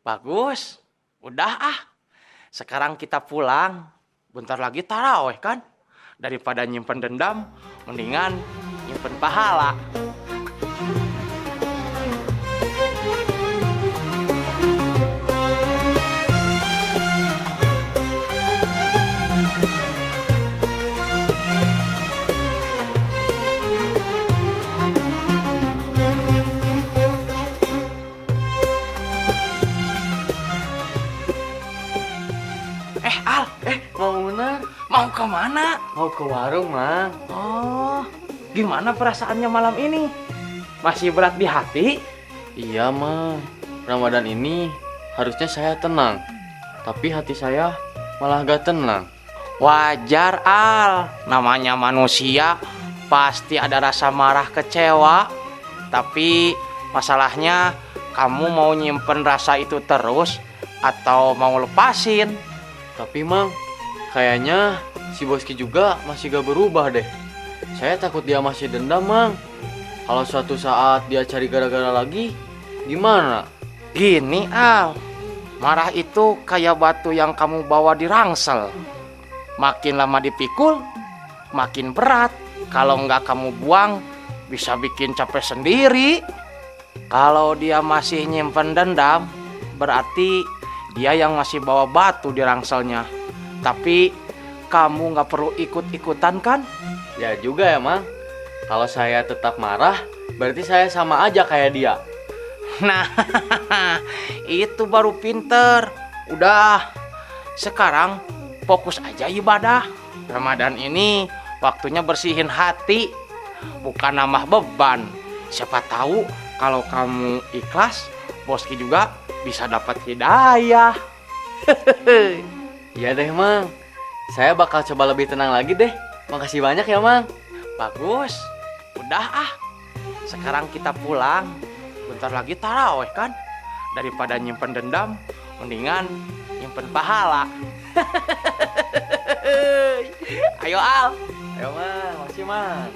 Bagus. Udah ah. Sekarang kita pulang. Bentar lagi taraweh kan? Daripada nyimpen dendam, mendingan nyimpen pahala. Al, mau kemana? Mau ke warung, Mang. Oh, gimana perasaannya malam ini? Masih berat di hati? Iya, Mang. Ramadan ini harusnya saya tenang. Tapi hati saya malah gak tenang. Wajar, Al. Namanya manusia, pasti ada rasa marah kecewa. Tapi masalahnya, kamu mau nyimpen rasa itu terus atau mau lepasin? Tapi, Mang, kayaknya si Boski juga masih gak berubah deh. Saya takut dia masih dendam, Mang. Kalau suatu saat dia cari gara-gara lagi, gimana? Gini, Al. Marah itu kayak batu yang kamu bawa di rangsel. Makin lama dipikul, makin berat. Kalau nggak kamu buang, bisa bikin capek sendiri. Kalau dia masih nyimpen dendam, berarti dia yang masih bawa batu di rangselnya. Tapi kamu nggak perlu ikut-ikutan kan? Ya juga ya, Mang. Kalau saya tetap marah, berarti saya sama aja kayak dia. Nah, itu baru pinter. Udah, sekarang fokus aja ibadah. Ramadan ini waktunya bersihin hati, bukan nambah beban. Siapa tahu kalau kamu ikhlas, Boski juga bisa dapat hidayah. Iya deh, Mang. Saya bakal coba lebih tenang lagi deh. Makasih banyak ya, Mang. Bagus. Udah ah. Sekarang kita pulang. Bentar lagi taraweh kan? Daripada nyimpen dendam, mendingan nyimpen pahala. Ayo Al. Ayo, Mang. Makasih, Mang.